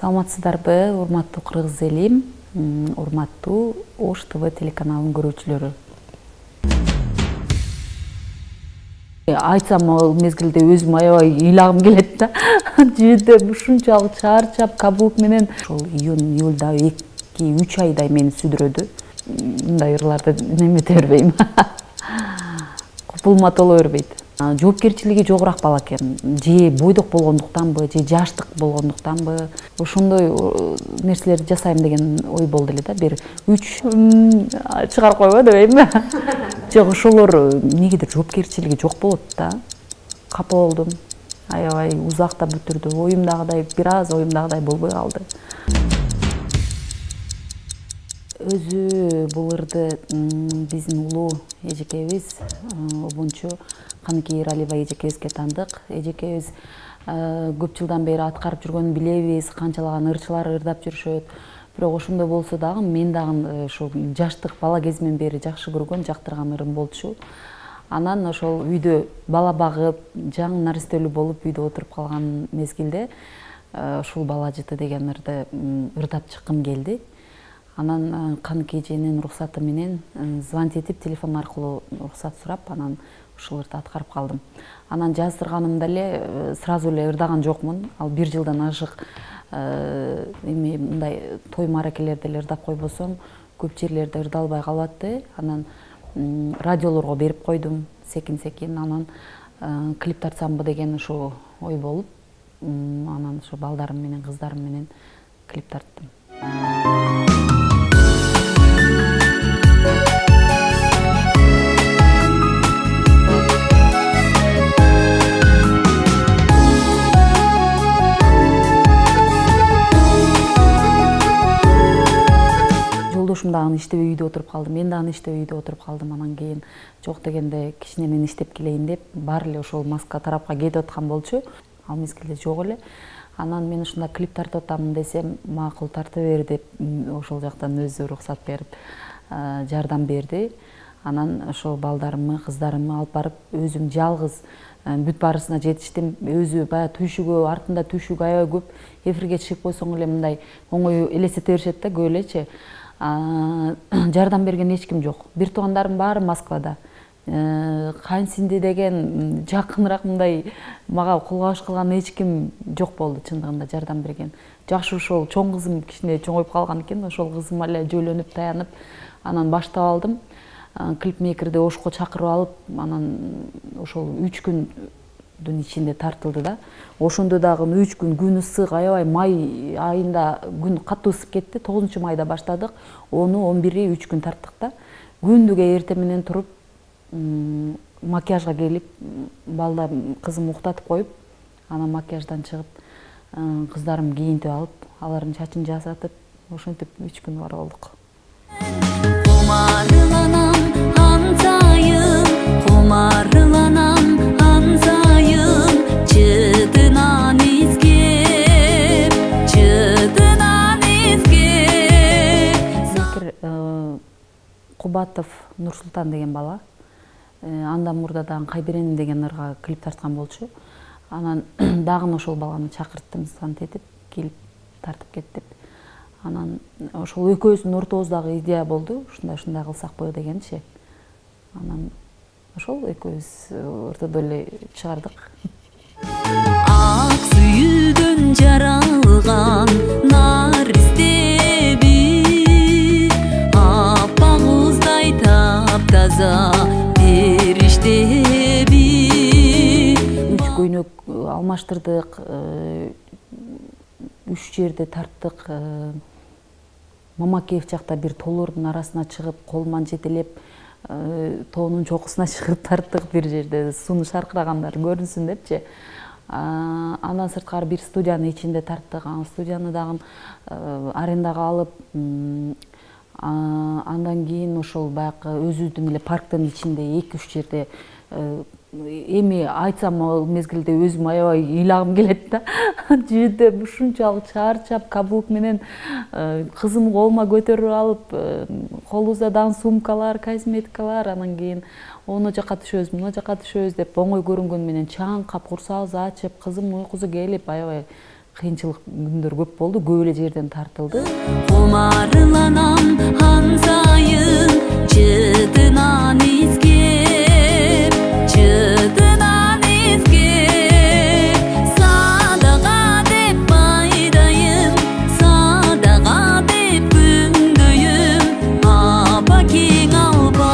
Саламатсыздарбы, урматтуу кыргыз элим, урматтуу Ош ТВ телеканалынын көрүүчүлөрү. Айтсам ал мезгилде өзүм аябай ыйлагым келет да. Жүйдө ушунчалык чарчап, кабук менен ошол июнь-июлда 2-3 айдай мени сүдүрөдү. Мындай ырларды немете бербейм. Купулма толо бербейт. Жоопкерчилиги жогураак бала экен. Же бойдок болгондуктанбы, же жаштык болгондуктанбы, ошондой нерселерди жасайм деген ой болду эле да. Бир 3 чыгарып койбо дебейм. Жок, ошолор эмнегедир жоопкерчилиги жок болот да. Капа болдум. Аябай узакта бүтүрдү. Оюмдагыдай, бир аз оюмдагыдай болбой калды. Өзү бул ырды биздин улуу эжекебиз, обунчу Каныкей Эралиева эжекебизге таандык. Эжекебиз көп жылдан бери аткарып жүргөнүн билебиз, канчалаган ырчылар ырдап жүрүшөт. Бирок ошондой болсо дагы мен дагы ошол жаштык бала кезимден бери жакшы көргөн, жактырган ырым болчу. Анан ошол үйдө бала багып, жаңы наристелүү болуп үйдө отуруп калган мезгилде ушул бала жыты деген ырды ырдап чыккым келди. Анан Каныкей эженин уруксаты менен звонить этип, телефон аркылуу уруксат сурап, анан ушул ырды аткарып калдым. Анан жаздырганымда эле сразу эле ырдаган жокмун. Ал 1 жылдан ашык эми мындай той мааракелерде эле ырдап койбосом, көп жерлерде ырдалбай калатты. Анан радиолорго берип койдум секин-секин. Анан клип тартсамбы деген ушу ой болуп, анан ушу балдарым менен, кыздарым менен клип тарттым. Жолдошум дагы иштебей үйдө отуруп калды, мен дагы иштебей үйдө отуруп калдым. Анан кийин жок дегенде кичине мен иштеп келейин деп, баары эле ошол Москва тарапка кетип аткан болчу. Ал мезгилде жок эле. Анан мен ушунда клип тартып атамын десем, макул тарта бер деп ошол жактан өзү уруксат берип жардам берди. Анан ошол балдарымы, кыздарымы алып барып, өзүм жалгыз бүт баарысына жетиштим. Өзү баягы түйшүгү, артында түйшүгү аябай көп. Эфирге чыгып койсоң эле мындай оңой элестете беришет да, көп элечи. Жардам берген эч ким жок. Бир туугандарым баары Москвада. Кайынсинди деген жакыныраак мындай мага кол кабыш кылган эч ким жок болду чындыгында жардам берген. Жакшы ошол чоң кызым кичине чоңоюп калган экен, ошол кызым эле жөйлөнүп таянып, анан баштап алдым. Клипмейкерди Ошко чакырып алып, анан ошол 3 күндүн ичинде тартылды да. Ошондо дагы 3 күн ысык, аябай май айында күн катуу ысып кетти. 9-майда баштадык. 10-11 3 күн тарттык да. Күндүгө эртең менен туруп, макияжга келип, балдар кызым уктатып коюп, анан макияждан чыгып, кыздарым кийинтип алып, алардын чачын жасатып, ошентип 3 күн бар болдук. Кумарланам ансайын, кумарланам ансайын, чыдынан изгеп, чыдынан изгеп. Кубатов Нурсултан деген бала. Андан мурда дагы Кайбереним деген ырга клип тарткан болчу. Анан дагы ошол баланы чакырттым, звонить этип, келип тартып кет деп. Анан ошол экөөбүздүн ортобуздагы идея болду, ушундай кылсак болот дегенчи. Анан ошол экөөбүз ортодо эле чыгардык. Ак сүйүүдөн жаралган наристеби, аппак уздай таптаза периштеби. 3 көйнөк алмаштырдык, 3 жерде тарттык. Мамакеев жакта бир тоолордун арасына чыгып, колуман жетелеп, тоонун чокусуна чыгып тарттык бир жерде, сууну шаркырагандар көрүнсүн депчи. Андан сырткары бир студиянын ичинде тарттык. Студияны дагы арендага алып, андан кийин ошол баягы өзүбүздүн эле парктын ичинде 2-3 жерде. Эми айтсам ал мезгилде өзүм аябай ыйлагым келет да. Жүйдө ушунчалык чарчап, кабук менен кызым колума көтөрүп алып, колубузда дагы сумкалар, косметикалар, анан кийин оно жака түшөбүз, мына жака түшөбүз деп оңой көрүнгөнү менен чаңкап, курсагыбызды ачып, кызымдын уйкусу келип, аябай кыйынчылык күндөр көп болду, көп эле жерден тартылды. Кумарланам хан сайын, чыдынан изгеп, чыдынан изгеп, садага деп байдайым, садага деп күндөйүм, аба кең албай.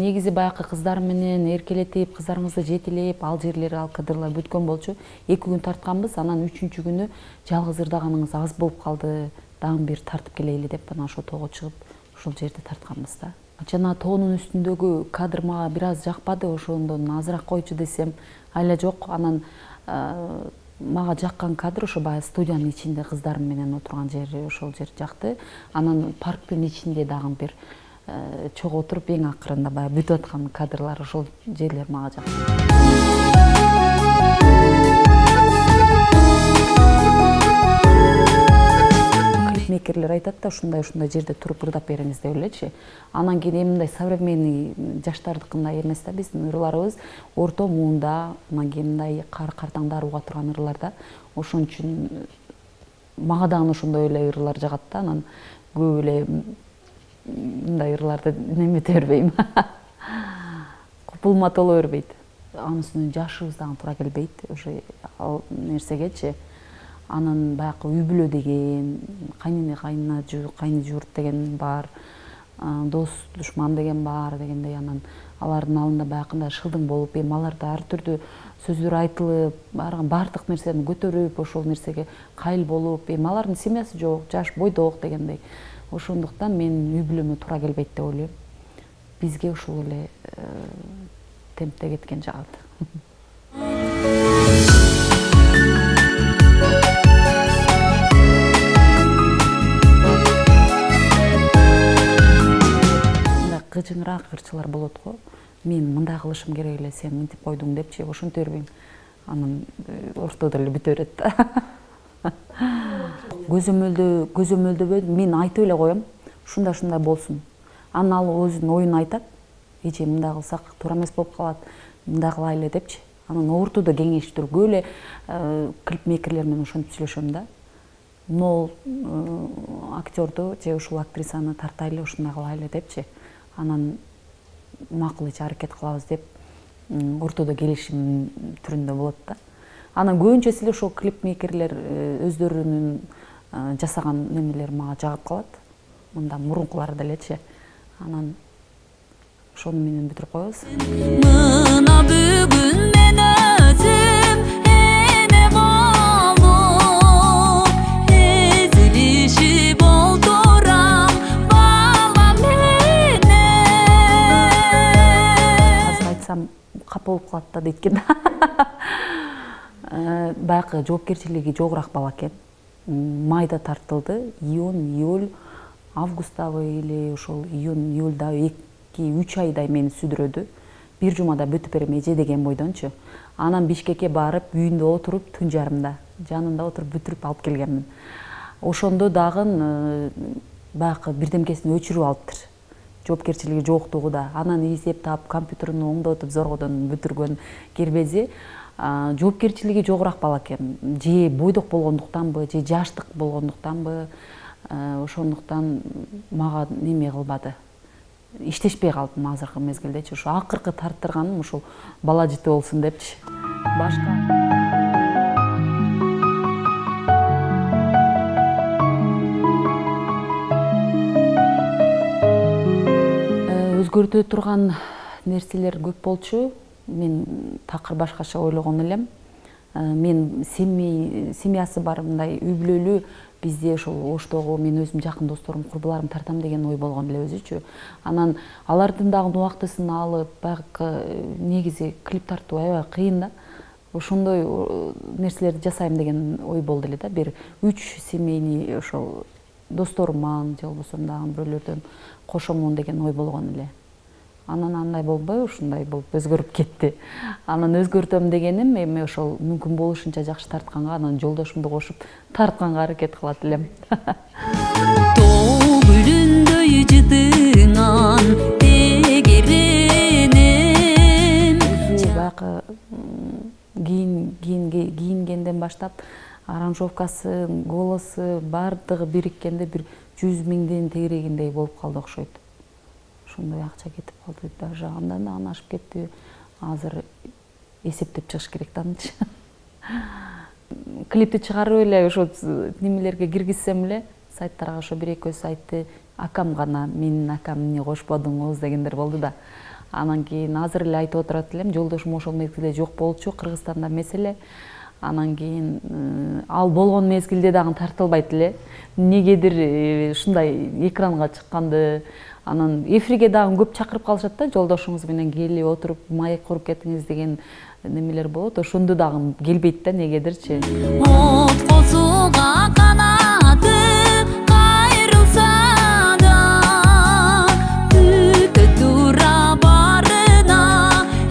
Негизи баягы кыздар менен эркелетип, кыздарыбызды жетелеп, ал жерлери, ал кадрлар бүткөн болчу. 2 күн тартканбыз, анан 3-чү күнү жалгыз ырдаганыңыз аз болуп калды, дагы бир тартып келейли деп анан ошо тоого чыгып, ушул жерде тартканбыз да. Жана тоонун үстүндөгү кадр мага бир аз жакпады, ошондон азыраак койчу десем, айла жок. Анан мага жаккан кадр ошо баягы студиянын ичинде кыздарым менен отурган жери, ошол жер жакты. Анан парктын ичинде дагы бир чогуу отуруп эң акырында баягы бүтүп аткан кадрлар, ошол жерлер мага жакты. Клипмейкерлер айтат да, ушундай жерде туруп ырдап бериңиз деп элечи. Анан кийин мындай современный жаштардыкындай эмес да, биздин ырларыбыз орто муунда, анан кийин мындай картаңдар уга турган ырларда. Ошон үчүн мага дагы ошондой эле ырлар жагат да. Анан көп эле мындай ырларды немете бербейм. Купулматоло бербейт. Анын үстүнө жашыбыз дагы туура келбейт ошо ал нерсегечи. Анан баягы үй бүлө деген, кайнене кайны журт деген бар, дос душман деген бар дегендей. Анан алардын алдында баягындай шылдың болуп, аларда ар түрдүү сөздөр айтылып, баардык нерсени көтөрүп, ошол нерсеге кайыл болуп, алардын семьясы жок, жаш бойдок дегендей. Ошондуктан мен үй бүлөмө туура келбейт деп ойлойм. Бизге ушул эле темпте кеткен жагат. Кыжыңыраак ырчылар болот го. Мен мындай кылышым керек эле, сен мынтип койдуң депчи, ошентип бербейм. Анан ортодо эле бүтө берет да. Көзөмөлдөбөй, мен айтып эле коем, ушундай болсун. Анан ал өзүнүн оюн айтат. Эже мындай кылсак туура эмес болуп калат, мындай кылайлы депчи. Анан ортодо кеңештир. Көп эле клипмейкерлер менен ошентип сүйлөшөм да. Могул актёрду же ушул актрисаны тартайлы, ушундай кылайлы депчи. Анан макул ич аракет кылабыз деп ортодо келишим түрүндө болот да. Анан көбүнчөсү эле ошол клипмейкерлер өздөрүнүн жасаган немелер мага жагып калат. Мында мурункулар делечи. Анан ошону менен бүтүрүп коебуз. Мына бүгүн мен өзүм эне болуп, эзилишип олтурам бала менен. Азыр айтсам капа болуп калат да дейт экен. Баягы жоопкерчилиги жогураак бала экен. Майда тартылды, июнь, августтабы или ошол июльда 2-3 айдай мени сүдүрөдү. Бир жумада бүтүп берем эже деген бойдончу. Анан Бишкекке барып, үйүндө отуруп, түн жарымда жанында отуруп бүтүрүп алып келгенмин. Ошондо дагы баягы бирдемкесин өчүрүп алыптыр. Жоопкерчилиги жоктугу да. Анан издеп таап, компьютерин оңдотуп, зоргодон бүтүргөн кербези. Жоопкерчилиги жогураак бала экен. Же бойдок болгондуктанбы, же жаштык болгондуктанбы, ошондуктан мага неме кылбады. Иштешпей калдым азыркы мезгилдечи. Ошо акыркы тарттырганым ушул бала жити болсун депчи. Башка өзгөртө турган нерселер көп болчу. Мен такыр башкача ойлогон элем. Мен семьясы бар, мындай үй бүлөлүү, бизде ошол Оштогу мен өзүм жакын досторум, курбуларым тартам деген ой болгон эле өзүчү. Анан алардын дагы убактысын алып, баягы негизи клип тартуу аябай кыйын да. Ошондой нерселерди жасайм деген ой болду эле да. Бир 3 семейный ошол досторуман же болбосо дагы бирөөлөрдөн кошомун деген ой болгон эле. Анан андай болбой, ушундай болуп өзгөрүп кетти. Анан өзгөртөм дегеним эми ошол мүмкүн болушунча жакшы тартканга, анан жолдошумду кошуп тартканга аракет кылат элем. Тоо гүлүндөй жыдыңан тегеренем. Баягы кийинки баштап аранжировкасы, голосу баардыгы бириккенде бир 100 миңден тегерегиндей болуп калды окшойт. Ошондой акча кетип калды. Даже андан да ашып кетти. Азыр эсептеп чыгыш керек да анычы. Клипти чыгарып эле ошо немелерге киргизсем эле, сайттарга ошо 1-2 сайтты акам гана, менин акам эмне кошподуңуз дегендер болду да. Анан кийин азыр эле айтып отурат элем, жолдошум ошол мезгилде жок болчу, Кыргызстанда эмес эле. Анан кийин ал болгон мезгилде дагы тартылбайт эле. Негедир ушундай экранга чыкканды, анан эфирге дагы көп чакырып калышат да, жолдошуңуз менен келип отуруп маек куруп кетиңиз деген немелер болот. Ошондо дагы келбейт да, негедирчи. От косуга канаты кайрылса да, өтө тура барына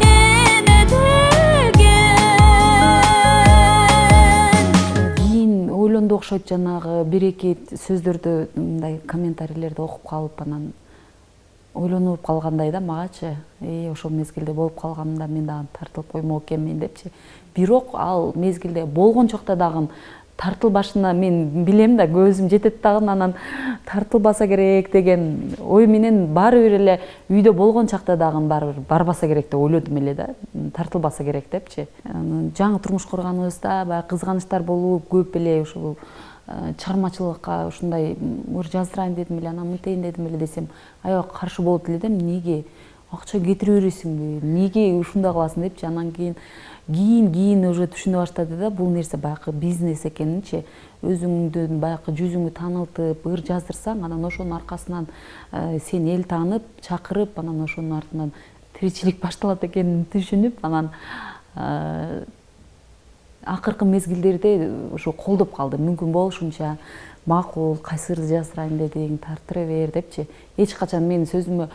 эне деген. Кийин ойлонду окшойт, жанагы 1-2 сөздөрдү мындай комментарийлерди окуп калып, анан ойлонуп калгандай да магачы. Ошол мезгилде болуп калганымда мен дагы тартылып коймок экенмин депчи. Бирок ал мезгилде болгон чокто дагы тартылбашына мен билем да, көзүм жетет дагы, анан тартылбаса керек деген ой менен баары бир эле үйдө болгон чакта дагы баары бир барбаса керек деп ойлодум эле да, тартылбаса керек депчи. Жаңы турмуш курганыбызда баягы кызганыштар болуп, көп эле ушул чыгармачылыкка ушундай ыр жаздырайын дедим эле, анан мынтейин дедим эле десем, аябай каршы болуп эле дем. Неге акча кетире бересиңби, неге ушундай кыласың депчи. Анан кийин уже түшүнө баштады да, бул нерсе баягы бизнес экенинчи. Өзүңдүн баягы жүзүңдү таанытып ыр жаздырсаң, анан ошонун аркасынан сен эл таанып, чакырып, анан ошонун артынан тиричилик башталат экенин түшүнүп, анан акыркы мезгилдерде ушу колдоп калды. Мүмкүн болушунча макул, кайсырды жаздырайын дедиң, тартыра бер депчи. Эч качан менин сөзүмө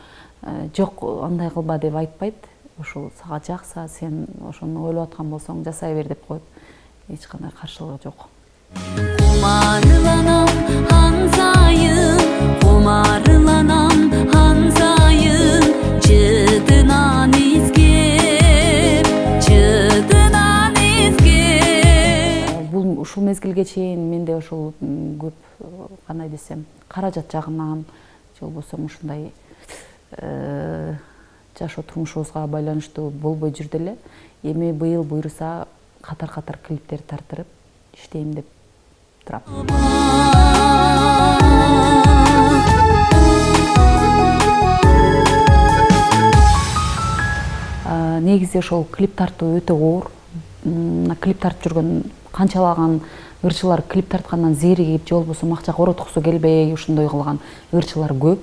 жок андай кылба деп айтпайт. Ошол сага жакса, сен ошону ойлоп аткан болсоң жасай бер деп коет. Эч кандай каршылыгы жок. Кумарланам ан сайын, кумарланам ан сайын, чытынан изгеп, чытынан изгеп. Бул ушул мезгилге чейин менде ошол көп, кандай десем, каражат жагынан, же болбосо ушундай жашоо турмушубузга байланыштуу болбой жүрдү эле. Эми быйыл буйруса катар-катар клиптер тартырып иштейм деп турам. Негизи ошол клип тартуу өтө оор. Клип тартып жүргөн канчалаган ырчылар клип тарткандан зеригип, же болбосо акча короткусу келбей ушундай кылган ырчылар көп.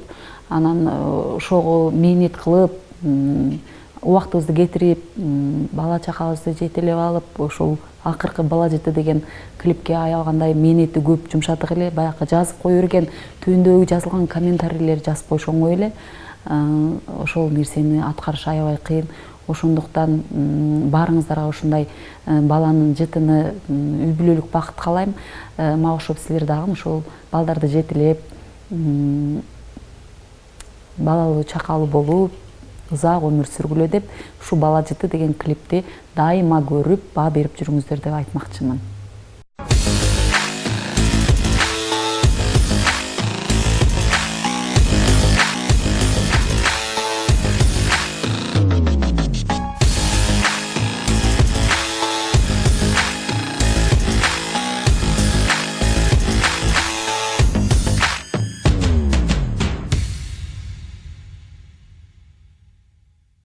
Анан ошого мээнет кылып, убактыбызды кетирип, бала чакабызды жетелеп алып, ошол акыркы бала жыты деген клипке аялгандай мээнети көп жумшадык эле. Баягы жазып кое берген, түбүндөгү жазылган комментарийлер жазып койсо оңой эле. Ошол нерсени аткарыш аябай кыйын. Ошондуктан баарыңыздарга ушундай баланын жытыны үй бүлөлүк бакыт каалайм. Мага окшоп силер дагы ошол балдарды жетелеп, балалуу чакалуу болуп, узак өмүр сүргүлө деп, ушу бала жыты деген клипти дайыма көрүп, баа берип жүрүңүздөр деп айтмакчымын.